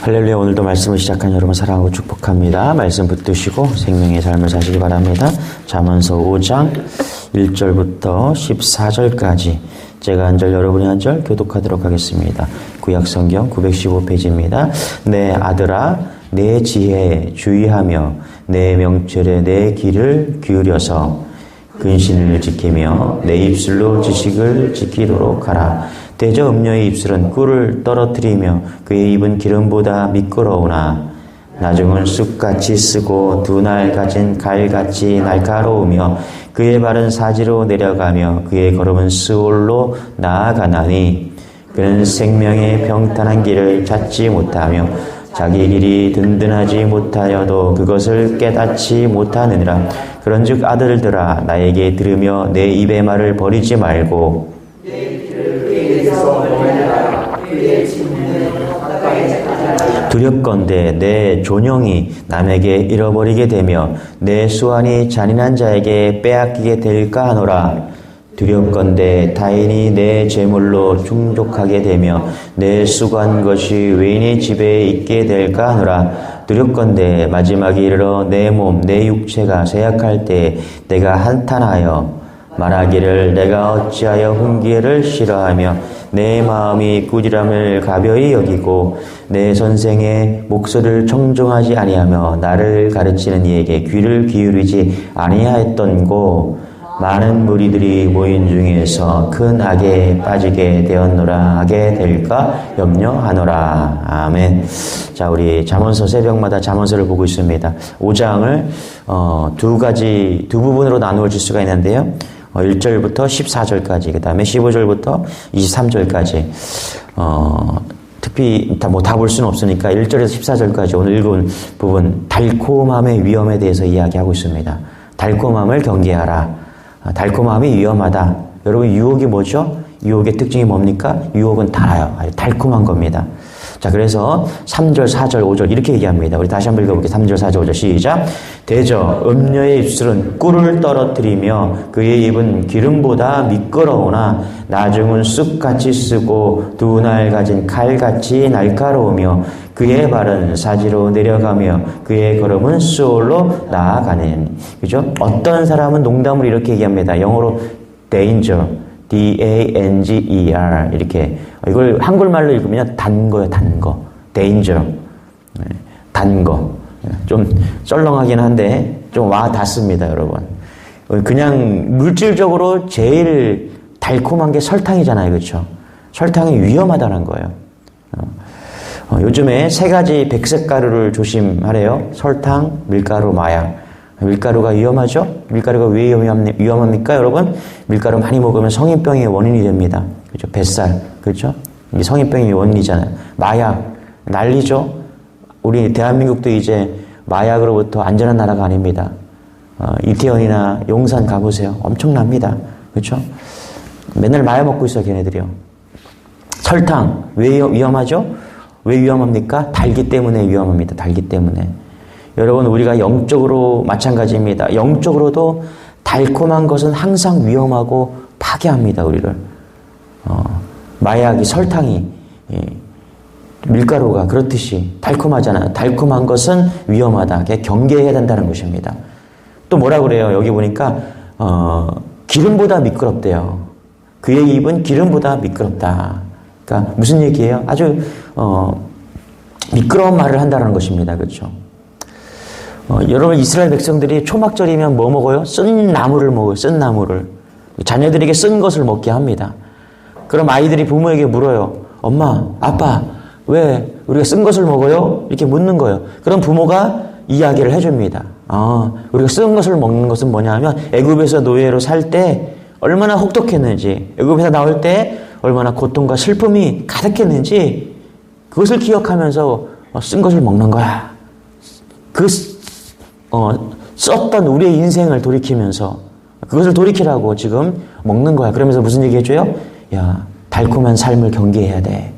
할렐루야. 오늘도 말씀을 시작한 여러분 사랑하고 축복합니다. 말씀 붙드시고 생명의 삶을 사시기 바랍니다. 잠언서 5장 1절부터 14절까지 제가 한 절 여러분이 한 절 교독하도록 하겠습니다. 구약성경 915페이지입니다. 내 아들아 내 지혜에 주의하며 내 명철에 내 귀를 기울여서 근신을 지키며 내 입술로 지식을 지키도록 하라. 대저 음녀의 입술은 꿀을 떨어뜨리며 그의 입은 기름보다 미끄러우나 나중은 쑥같이 쓰고 두 날 가진 갈같이 날카로우며 그의 발은 사지로 내려가며 그의 걸음은 스올로 나아가나니 그는 생명의 평탄한 길을 찾지 못하며 자기 길이 든든하지 못하여도 그것을 깨닫지 못하느니라. 그런즉 아들들아 나에게 들으며 내 입의 말을 버리지 말고 두렵건대 내 존영이 남에게 잃어버리게 되며 내 수완이 잔인한 자에게 빼앗기게 될까 하노라. 두렵건대 타인이 내 재물로 충족하게 되며 내 수고한 것이 외인의 집에 있게 될까 하노라. 두렵건대 마지막에 이르러 내 몸 내 육체가 쇠약할 때 내가 한탄하여 말하기를 내가 어찌하여 훈계를 싫어하며 내 마음이 꾸지람을 가벼이 여기고 내 선생의 목소리를 청종하지 아니하며 나를 가르치는 이에게 귀를 기울이지 아니하였던고. 많은 무리들이 모인 중에서 큰 악에 빠지게 되었노라. 하게 될까 염려하노라. 아멘. 자, 우리 잠언서 새벽마다 잠언서를 보고 있습니다. 5장을 두 부분으로 나누어 줄 수가 있는데요. 1절부터 14절까지, 그 다음에 15절부터 23절까지, 특히 다 볼 수는 없으니까 1절에서 14절까지 오늘 읽은 부분, 달콤함의 위험에 대해서 이야기하고 있습니다. 달콤함을 경계하라. 달콤함이 위험하다. 여러분, 유혹이 뭐죠? 유혹의 특징이 뭡니까? 유혹은 달아요. 아주 달콤한 겁니다. 자, 그래서 3절, 4절, 5절 이렇게 얘기합니다. 우리 다시 한번 읽어볼게요. 3절, 4절, 5절 시작. 대저 음녀의 입술은 꿀을 떨어뜨리며 그의 입은 기름보다 미끄러우나 나중은 쑥같이 쓰고 두 날 가진 칼같이 날카로우며 그의 발은 사지로 내려가며 그의 걸음은 수올로 나아가는. 그죠? 어떤 사람은 농담으로 이렇게 얘기합니다. 영어로 danger, D-A-N-G-E-R 이렇게. 이걸 한글말로 읽으면 단 거예요. 단 거. danger. 단 거. 좀 썰렁하긴 한데 좀 와 닿습니다, 여러분. 그냥 물질적으로 제일 달콤한 게 설탕이잖아요. 그렇죠? 설탕이 위험하다는 거예요. 요즘에 세 가지 백색 가루를 조심하래요. 설탕, 밀가루, 마약. 밀가루가 위험하죠? 밀가루가 왜 위험합니까, 여러분? 밀가루 많이 먹으면 성인병의 원인이 됩니다. 그렇죠? 뱃살, 그렇죠? 이게 성인병의 원인이잖아요. 마약, 난리죠? 우리 대한민국도 이제 마약으로부터 안전한 나라가 아닙니다. 이태원이나 용산 가보세요. 엄청납니다. 그렇죠? 맨날 마약 먹고 있어요, 걔네들이요. 설탕, 왜 위험하죠? 왜 위험합니까? 달기 때문에 위험합니다. 달기 때문에. 여러분, 우리가 영적으로 마찬가지입니다. 영적으로도 달콤한 것은 항상 위험하고 파괴합니다, 우리를. 마약이, 설탕이, 밀가루가 그렇듯이 달콤하잖아요. 달콤한 것은 위험하다. 경계해야 된다는 것입니다. 또 뭐라 그래요? 여기 보니까, 기름보다 미끄럽대요. 그의 입은 기름보다 미끄럽다. 그러니까 무슨 얘기예요? 아주, 미끄러운 말을 한다는 것입니다. 그렇죠? 여러분, 이스라엘 백성들이 초막절이면 뭐 먹어요? 쓴 나물을 먹어요. 쓴 나물을. 자녀들에게 쓴 것을 먹게 합니다. 그럼 아이들이 부모에게 물어요. 엄마, 아빠, 왜 우리가 쓴 것을 먹어요? 이렇게 묻는 거예요. 그럼 부모가 이야기를 해줍니다. 우리가 쓴 것을 먹는 것은 뭐냐 하면 애굽에서 노예로 살 때 얼마나 혹독했는지, 애굽에서 나올 때 얼마나 고통과 슬픔이 가득했는지 그것을 기억하면서 쓴 것을 먹는 거야. 썼던 우리의 인생을 돌이키면서 그것을 돌이키라고 지금 먹는 거야. 그러면서 무슨 얘기 해줘요? 야, 달콤한 삶을 경계해야 돼.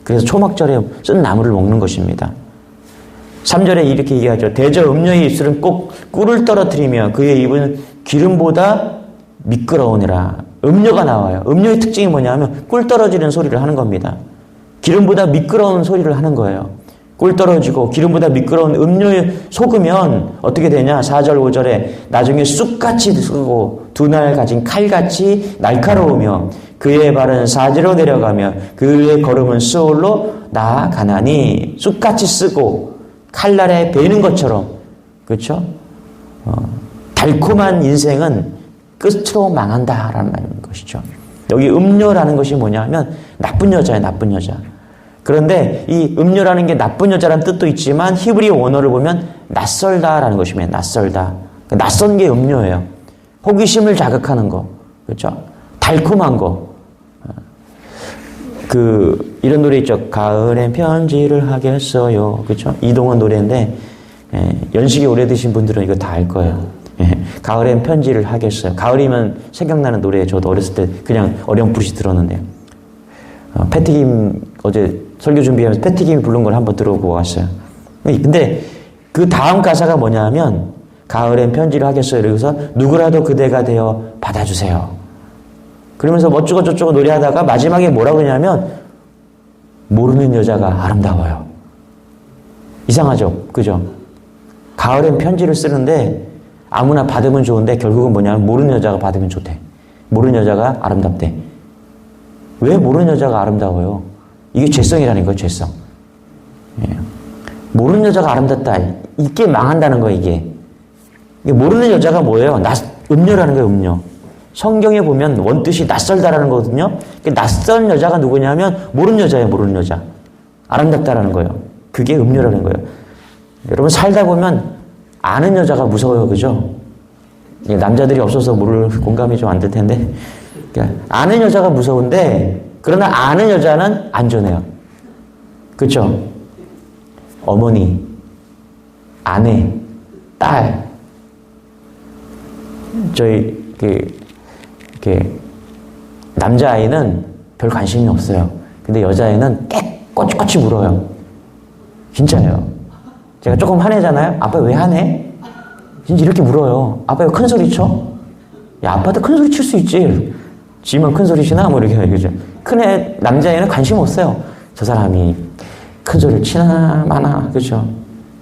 그래서 초막절에 쓴 나물을 먹는 것입니다. 3절에 이렇게 얘기하죠. 대저 음녀의 입술은 꼭 꿀을 떨어뜨리며 그의 입은 기름보다 미끄러우니라. 음료가 나와요. 음료의 특징이 뭐냐 하면 꿀 떨어지는 소리를 하는 겁니다. 기름보다 미끄러운 소리를 하는 거예요. 꿀 떨어지고 기름보다 미끄러운 음료에 속으면 어떻게 되냐? 4절 5절에 나중에 쑥같이 쓰고 두 날 가진 칼같이 날카로우며 그의 발은 사지로 내려가며 그의 걸음은 수올로 나아가나니 쑥같이 쓰고 칼날에 베는 것처럼 그렇죠? 달콤한 인생은 끝으로 망한다라는 것이죠. 여기 음료라는 것이 뭐냐면 나쁜 여자예요. 나쁜 여자. 그런데 이 음료라는 게 나쁜 여자라는 뜻도 있지만 히브리 원어를 보면 낯설다라는 것입니다. 낯설다. 낯선 게 음료예요. 호기심을 자극하는 거. 그렇죠? 달콤한 거. 이런 노래 있죠. 가을엔 편지를 하겠어요. 그렇죠? 이동원 노래인데 연식이 오래되신 분들은 이거 다 알 거예요. 가을엔 편지를 하겠어요. 가을이면 생각나는 노래 저도 어렸을 때 그냥 어렴풋이 들었는데 패티김 어제 설교 준비하면서 패티김이 부른 걸 한번 들어보고 왔어요. 근데 그 다음 가사가 뭐냐면 가을엔 편지를 하겠어요. 그래서 누구라도 그대가 되어 받아주세요. 그러면서 멋지고 저쩌고 노래하다가 마지막에 뭐라고 그러냐면 모르는 여자가 아름다워요. 이상하죠? 그죠? 가을엔 편지를 쓰는데 아무나 받으면 좋은데 결국은 뭐냐면 모르는 여자가 받으면 좋대. 모르는 여자가 아름답대. 왜 모르는 여자가 아름다워요? 이게 죄성이라는 거예요. 죄성. 예. 모르는 여자가 아름답다. 이게 망한다는 거예요. 이게 모르는 여자가 뭐예요? 음료라는 거예요. 음료. 성경에 보면 원뜻이 낯설다라는 거거든요. 낯선 여자가 누구냐면 모르는 여자예요. 모르는 여자. 아름답다라는 거예요. 그게 음료라는 거예요. 여러분 살다 보면 아는 여자가 무서워요. 그죠? 남자들이 없어서 모를 공감이 좀 안 될 텐데 그러니까 아는 여자가 무서운데 그러나 아는 여자는 안전해요. 그렇죠? 어머니, 아내, 딸 저희 남자아이는 별 관심이 없어요. 근데 여자아이는 꼬치꼬치 물어요. 진짜예요. 제가 조금 화내잖아요. 아빠 왜 화내? 진짜 이렇게 물어요. 아빠 왜 큰 소리 쳐? 야, 아빠도 큰 소리 칠 수 있지. 지만 큰 소리 치나? 뭐 이렇게 그죠. 남자애는 관심 없어요. 저 사람이 큰 소리를 치나 마나. 그죠.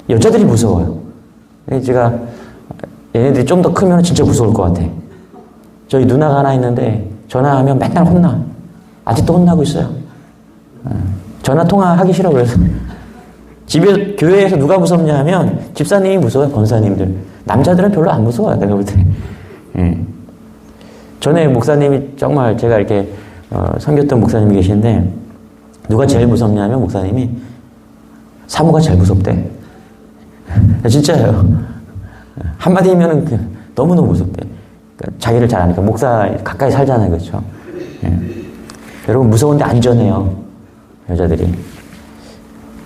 여자들이 무서워요. 제가 얘네들이 좀 더 크면 진짜 무서울 것 같아. 저희 누나가 하나 있는데 전화하면 맨날 혼나. 아직도 혼나고 있어요. 전화 통화하기 싫어 그래서. 교회에서 누가 무섭냐 하면 집사님이 무서워요. 권사님들. 남자들은 별로 안 무서워요. 내가 볼 때. 전에 목사님이 정말 제가 이렇게 섬겼던 목사님이 계신데 누가 제일 무섭냐면 목사님이 사모가 제일 무섭대. 진짜예요. 한마디면은 너무너무 무섭대. 그러니까 자기를 잘 아니까 목사 가까이 살잖아요. 그렇죠? 여러분 무서운데 안전해요. 여자들이.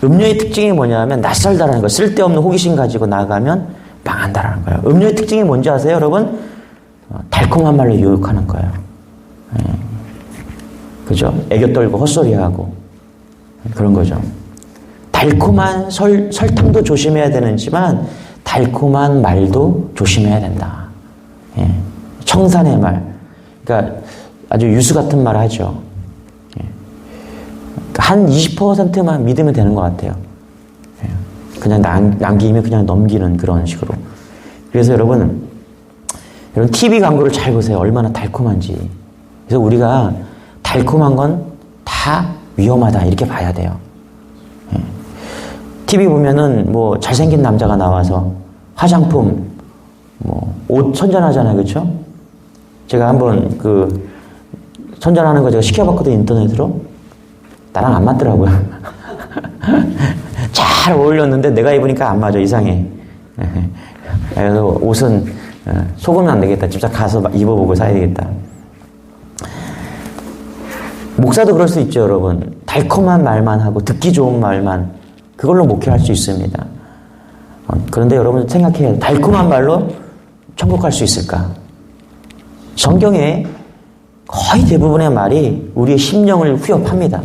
음료의 특징이 뭐냐면 낯설다라는 거. 쓸데없는 호기심 가지고 나가면 망한다라는 거예요. 음료의 특징이 뭔지 아세요, 여러분? 달콤한 말로 유혹하는 거예요. 그죠? 애교 떨고 헛소리하고 그런 거죠. 달콤한 설탕도 조심해야 되는지만 달콤한 말도 조심해야 된다. 청산의 말. 그러니까 아주 유수 같은 말 하죠. 한 20%만 믿으면 되는 것 같아요. 그냥 남기면 그냥 넘기는 그런 식으로. 그래서 여러분 TV 광고를 잘 보세요. 얼마나 달콤한지. 그래서 우리가 달콤한 건 다 위험하다 이렇게 봐야 돼요. TV 보면은 뭐 잘생긴 남자가 나와서 화장품, 뭐 옷 선전하잖아요, 그렇죠? 제가 한번 선전하는 거 제가 시켜봤거든요, 인터넷으로. 나랑 안 맞더라고요. 잘 어울렸는데 내가 입으니까 안 맞아. 이상해. 그래서 옷은 속으면 안 되겠다. 직접 가서 입어보고 사야 되겠다. 목사도 그럴 수 있죠, 여러분. 달콤한 말만 하고 듣기 좋은 말만 그걸로 목회할 수 있습니다. 그런데 여러분 생각해요. 달콤한 말로 천국 갈 수 있을까? 성경에 거의 대부분의 말이 우리의 심령을 후협합니다.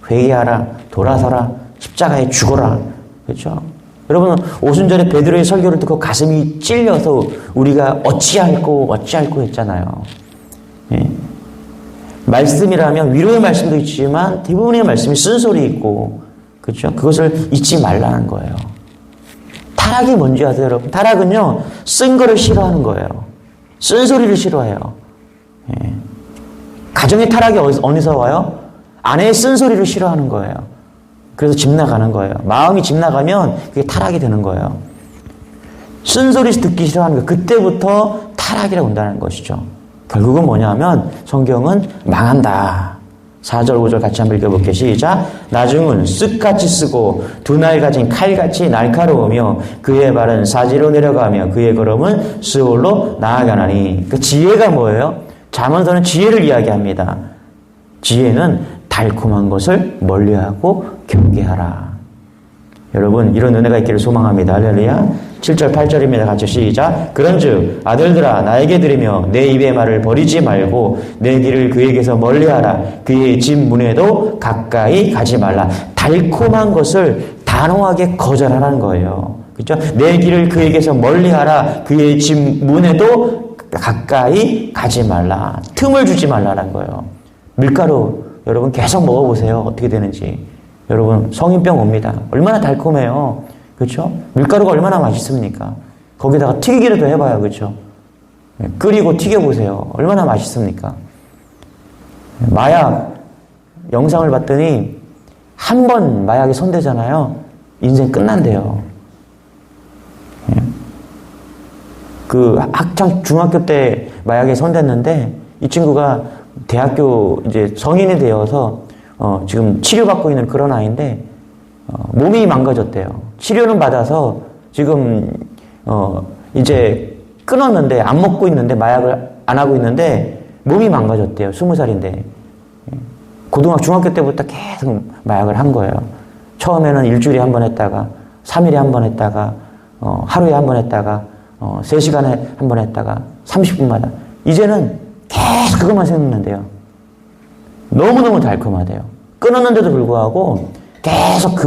회개하라, 돌아서라, 십자가에 죽어라. 그렇죠? 여러분 오순절에 베드로의 설교를 듣고 가슴이 찔려서 우리가 어찌할꼬 했잖아요. 예. 말씀이라면 위로의 말씀도 있지만 대부분의 말씀이 쓴소리 있고 그렇죠? 그것을 잊지 말라는 거예요. 타락이 뭔지 아세요, 여러분? 타락은요, 쓴 거를 싫어하는 거예요. 쓴 소리를 싫어해요. 예. 가정의 타락이 어디서 와요? 아내의 쓴 소리를 싫어하는 거예요. 그래서 집 나가는 거예요. 마음이 집 나가면 그게 타락이 되는 거예요. 쓴 소리 듣기 싫어하는 거예요. 그때부터 타락이라고 온다는 것이죠. 결국은 뭐냐면 성경은 망한다. 4절 5절 같이 한번 읽어볼게요. 시작. 나중은 쓱같이 쓰고 두 날 가진 칼같이 날카로우며 그의 발은 사지로 내려가며 그의 걸음은 스올로 나아가나니. 그 지혜가 뭐예요? 잠언서는 지혜를 이야기합니다. 지혜는 달콤한 것을 멀리하고 경계하라. 여러분 이런 은혜가 있기를 소망합니다. 할렐루야. 7절 8절입니다. 같이 시작. 그런즉 아들들아 나에게 들으며 내 입의 말을 버리지 말고 내 길을 그에게서 멀리하라. 그의 집 문에도 가까이 가지 말라. 달콤한 것을 단호하게 거절하라는 거예요. 그렇죠? 내 길을 그에게서 멀리하라. 그의 집 문에도 가까이 가지 말라. 틈을 주지 말라는 거예요. 밀가루 여러분 계속 먹어보세요. 어떻게 되는지. 여러분 성인병 옵니다. 얼마나 달콤해요. 그렇죠? 밀가루가 얼마나 맛있습니까? 거기다가 튀기기라도 해봐요. 그렇죠? 끓이고 튀겨보세요. 얼마나 맛있습니까? 마약 영상을 봤더니 한 번 마약에 손대잖아요. 인생 끝난대요. 그 학창 중학교 때 마약에 손댔는데 이 친구가 대학교 이제 성인이 되어서 지금 치료받고 있는 그런 아이인데 몸이 망가졌대요. 치료는 받아서 지금 이제 끊었는데 안 먹고 있는데 마약을 안 하고 있는데 몸이 망가졌대요. 20살인데 고등학교 중학교 때부터 계속 마약을 한 거예요. 처음에는 일주일에 한 번 했다가 3일에 한 번 했다가 하루에 한 번 했다가 3시간에 한 번 했다가 30분마다 이제는 계속 그것만 생각난대요. 너무너무 달콤하대요. 끊었는데도 불구하고 계속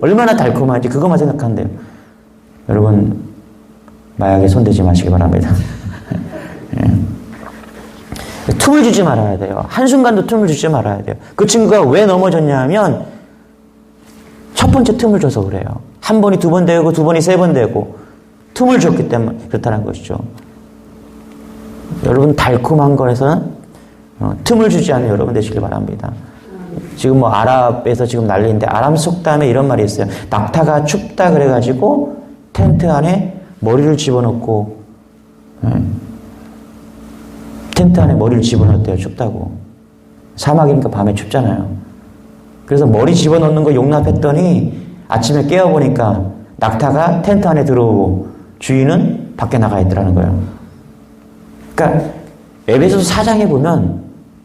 얼마나 달콤한지 그것만 생각한대요. 여러분, 마약에 손대지 마시기 바랍니다. 예. 틈을 주지 말아야 돼요. 한순간도 틈을 주지 말아야 돼요. 그 친구가 왜 넘어졌냐 하면 첫 번째 틈을 줘서 그래요. 한 번이 두 번 되고 두 번이 세 번 되고 틈을 줬기 때문에 그렇다는 것이죠. 여러분, 달콤한 거에서는 틈을 주지 않는 여러분 되시길 바랍니다. 지금 뭐 아랍에서 지금 난리인데 아람 속담에 이런 말이 있어요. 낙타가 춥다 그래가지고 텐트 안에 머리를 집어넣고 텐트 안에 머리를 집어넣었대요. 춥다고. 사막이니까 밤에 춥잖아요. 그래서 머리 집어넣는 거 용납했더니 아침에 깨어보니까 낙타가 텐트 안에 들어오고 주인은 밖에 나가 있더라는 거예요. 그러니까 에베소서 4장에 보면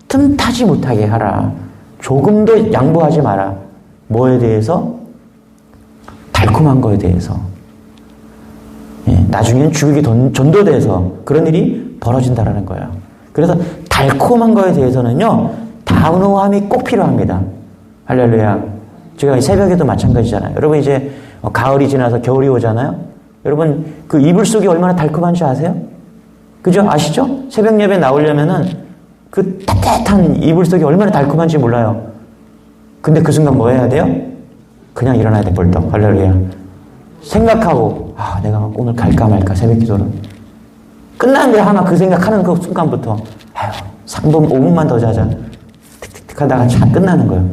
틈타지 못하게 하라. 조금도 양보하지 마라. 뭐에 대해서? 달콤한 거에 대해서. 예, 나중엔 죽이게 전도돼서 그런 일이 벌어진다라는 거예요. 그래서 달콤한 거에 대해서는요, 단호함이 꼭 필요합니다. 할렐루야. 제가 새벽에도 마찬가지잖아요. 여러분 이제 가을이 지나서 겨울이 오잖아요. 여러분 그 이불 속이 얼마나 달콤한지 아세요? 그죠? 아시죠? 새벽 예배 나오려면은 그 따뜻한 이불 속이 얼마나 달콤한지 몰라요. 근데 그 순간 뭐 해야 돼요? 그냥 일어나야 돼, 벌떡. 할렐루야. 생각하고, 내가 오늘 갈까 말까, 새벽 기도는. 끝났는데 하나 그 생각하는 그 순간부터, 3분, 5분만 더 자자. 틱틱틱 하다가 참 끝나는 거예요.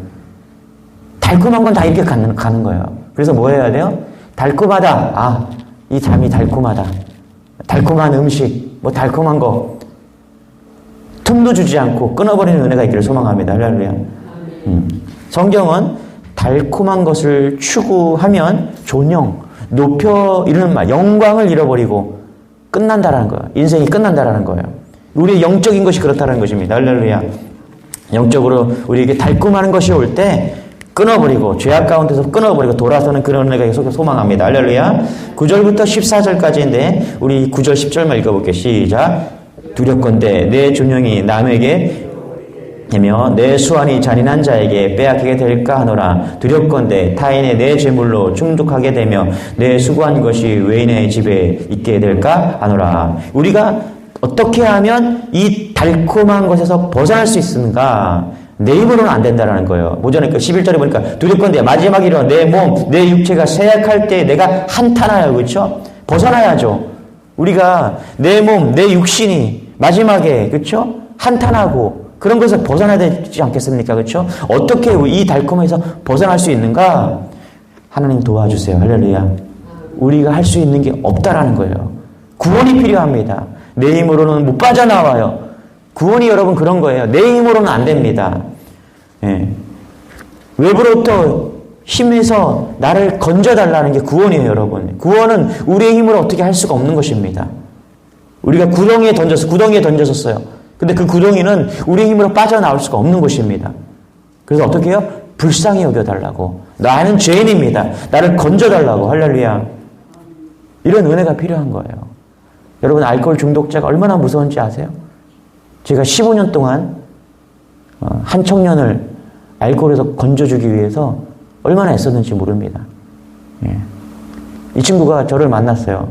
달콤한 건 다 이렇게 가는 거예요. 그래서 뭐 해야 돼요? 달콤하다. 이 잠이 달콤하다. 달콤한 음식, 뭐 달콤한 거. 틈도 주지 않고 끊어버리는 은혜가 있기를 소망합니다. 할렐루야. 성경은 달콤한 것을 추구하면 존영, 높여 이르는 말, 영광을 잃어버리고 끝난다라는 거예요. 인생이 끝난다라는 거예요. 우리의 영적인 것이 그렇다는 것입니다. 할렐루야. 영적으로 우리에게 달콤한 것이 올 때 끊어버리고 죄악 가운데서 끊어버리고 돌아서는 그런 은혜가 계속 소망합니다. 할렐루야. 9절부터 14절까지인데 우리 9절 10절만 읽어볼게요. 시작. 두렵건대 내 존영이 남에게 되며 내 수완이 잔인한 자에게 빼앗기게 될까 하노라. 두렵건대 타인의 내 재물로 충족하게 되며 내 수고한 것이 외인의 집에 있게 될까 하노라. 우리가 어떻게 하면 이 달콤한 것에서 벗어날 수 있습니까? 내 힘으로는 안 된다라는 거예요. 모전에 11절에 보니까 두렵건대 마지막이로 내 몸, 내 육체가 쇠약할 때 내가 한탄하여 그렇죠? 벗어나야죠. 우리가 내 몸, 내 육신이 마지막에 그렇죠? 한탄하고 그런 것을 벗어나야 되지 않겠습니까? 그렇죠? 어떻게 이 달콤에서 벗어날 수 있는가? 하나님 도와주세요. 할렐루야. 우리가 할 수 있는 게 없다라는 거예요. 구원이 필요합니다. 내 힘으로는 못 빠져나와요. 구원이 여러분 그런 거예요. 내 힘으로는 안 됩니다. 예. 외부로부터 힘에서 나를 건져달라는 게 구원이에요, 여러분. 구원은 우리의 힘으로 어떻게 할 수가 없는 것입니다. 우리가 구덩이에 던졌었어요. 근데 그 구덩이는 우리의 힘으로 빠져나올 수가 없는 것입니다. 그래서 어떻게 해요? 불쌍히 여겨달라고. 나는 죄인입니다. 나를 건져달라고. 할렐루야. 이런 은혜가 필요한 거예요. 여러분, 알코올 중독자가 얼마나 무서운지 아세요? 제가 15년 동안 한 청년을 알코올에서 건져주기 위해서 얼마나 애썼는지 모릅니다. 예. 이 친구가 저를 만났어요.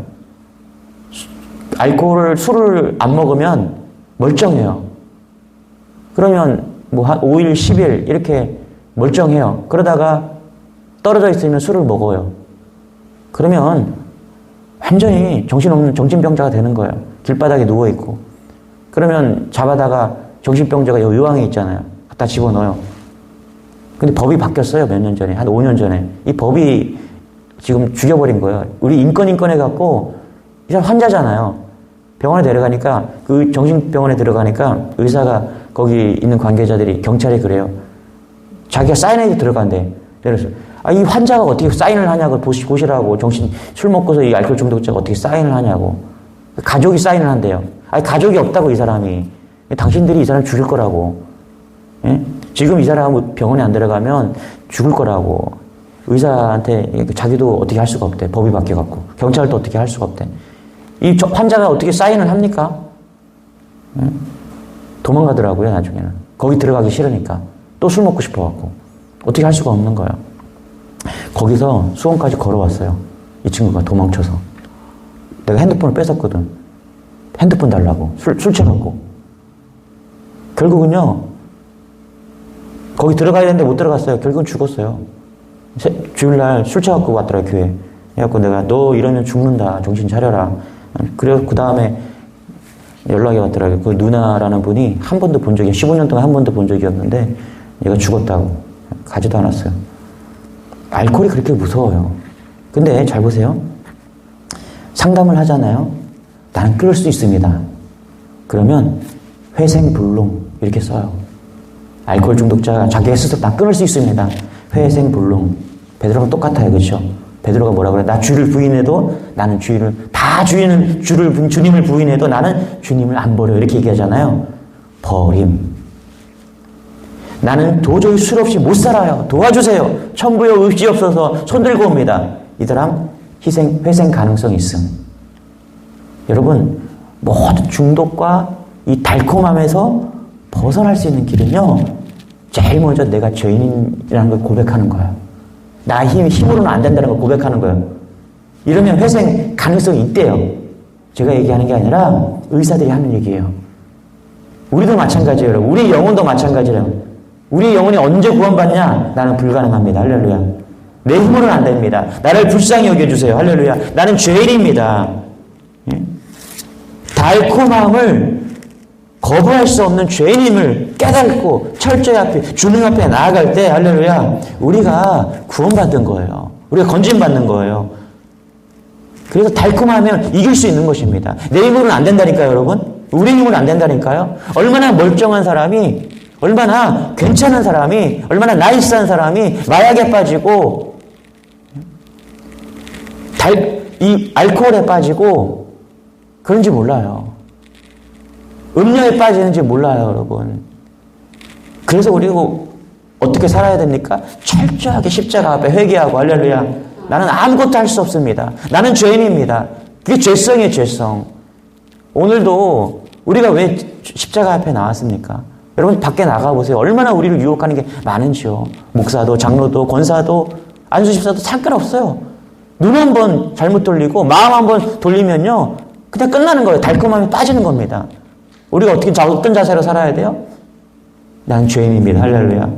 술을 안 먹으면 멀쩡해요. 그러면 뭐 한 5일, 10일 이렇게 멀쩡해요. 그러다가 떨어져 있으면 술을 먹어요. 그러면 완전히 정신없는 정신병자가 되는 거예요. 길바닥에 누워있고. 그러면 잡아다가 정신병자가 요항에 있잖아요. 갖다 집어넣어요. 근데 법이 바뀌었어요. 몇 년 전에. 한 5년 전에. 이 법이 지금 죽여버린 거예요. 우리 인권 해갖고 이 사람 환자잖아요. 병원에 데려가니까 그 정신병원에 들어가니까 의사가 거기 있는 관계자들이 경찰에 그래요. 자기가 사인해서 들어간대. 그래서 이 환자가 어떻게 사인을 하냐고 보시라고. 술 먹고서 이 알코올 중독자가 어떻게 사인을 하냐고. 가족이 사인을 한대요. 가족이 없다고 이 사람이. 당신들이 이 사람 죽일 거라고. 예? 지금 이 사람 병원에 안 들어가면 죽을 거라고. 의사한테 자기도 어떻게 할 수가 없대. 법이 바뀌어갖고. 경찰도 어떻게 할 수가 없대. 이 환자가 어떻게 사인을 합니까? 예? 도망가더라고요, 나중에는. 거기 들어가기 싫으니까. 또 술 먹고 싶어갖고. 어떻게 할 수가 없는 거예요. 거기서 수원까지 걸어왔어요. 이 친구가 도망쳐서. 내가 핸드폰을 뺏었거든. 핸드폰 달라고. 술 취해갖고. 결국은요, 거기 들어가야 되는데 못 들어갔어요. 결국은 죽었어요. 주일날 술 취해갖고 왔더라, 교회. 그래갖고 내가 너 이러면 죽는다. 정신 차려라. 그래서 그 다음에 연락이 왔더라고요. 그 누나라는 분이 한 번도 본 적이, 15년 동안 한 번도 본 적이 없는데 얘가 죽었다고. 가지도 않았어요. 알코올이 그렇게 무서워요. 근데 잘 보세요. 상담을 하잖아요. 나는 끊을 수 있습니다. 그러면 회생불능 이렇게 써요. 알코올 중독자가 자기가 스스로 나 끊을 수 있습니다. 회생불능. 베드로가 똑같아요. 그렇죠? 베드로가 뭐라 그래? 나 주를 부인해도 나는 주님을 부인해도 나는 주님을 안 버려. 이렇게 얘기하잖아요. 버림. 나는 도저히 술 없이 못 살아요. 도와주세요. 천부여 의지없어서 손들고 옵니다. 이 사람 회생 가능성이 있음. 여러분, 모든 중독과 이 달콤함에서 벗어날 수 있는 길은요, 제일 먼저 내가 죄인이라는 걸 고백하는 거예요. 나 힘으로는 안 된다는 걸 고백하는 거예요. 이러면 회생 가능성이 있대요. 제가 얘기하는 게 아니라 의사들이 하는 얘기예요. 우리도 마찬가지예요, 여러분. 우리 영혼도 마찬가지예요. 우리 영혼이 언제 구원받냐? 나는 불가능합니다. 할렐루야. 내 힘으로는 안 됩니다. 나를 불쌍히 여겨주세요. 할렐루야. 나는 죄인입니다. 예? 달콤함을 거부할 수 없는 죄인임을 깨닫고 철저히 앞에, 주님 앞에 나아갈 때, 할렐루야, 우리가 구원받은 거예요. 우리가 건진받는 거예요. 그래서 달콤하면 이길 수 있는 것입니다. 내 힘으로는 안 된다니까요, 여러분. 우리 힘으로는 안 된다니까요. 얼마나 멀쩡한 사람이, 얼마나 괜찮은 사람이, 얼마나 나이스한 사람이 마약에 빠지고, 이 알코올에 빠지고, 그런지 몰라요. 음료에 빠지는지 몰라요, 여러분. 그래서 우리가 어떻게 살아야 됩니까? 철저하게 십자가 앞에 회개하고, 할렐루야. 나는 아무것도 할 수 없습니다. 나는 죄인입니다. 그게 죄성이에요, 죄성. 오늘도 우리가 왜 십자가 앞에 나왔습니까? 여러분, 밖에 나가보세요. 얼마나 우리를 유혹하는 게 많은지요. 목사도, 장로도, 권사도, 안수집사도 상관없어요. 눈 한 번 잘못 돌리고, 마음 한 번 돌리면요, 그냥 끝나는 거예요. 달콤함이 빠지는 겁니다. 우리가 어떤 자세로 살아야 돼요? 난 죄인입니다. 할렐루야.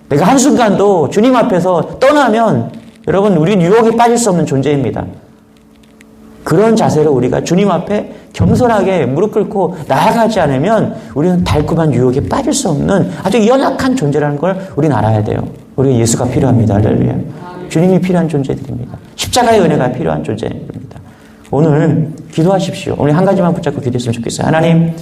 내가 한순간도 주님 앞에서 떠나면 여러분 우리는 유혹에 빠질 수 없는 존재입니다. 그런 자세로 우리가 주님 앞에 겸손하게 무릎 꿇고 나아가지 않으면 우리는 달콤한 유혹에 빠질 수 없는 아주 연약한 존재라는 걸 우리는 알아야 돼요. 우리가 예수가 필요합니다. 할렐루야. 주님이 필요한 존재들입니다. 십자가의 은혜가 필요한 존재입니다. 오늘 기도하십시오. 오늘 한 가지만 붙잡고 기도했으면 좋겠어요. 하나님,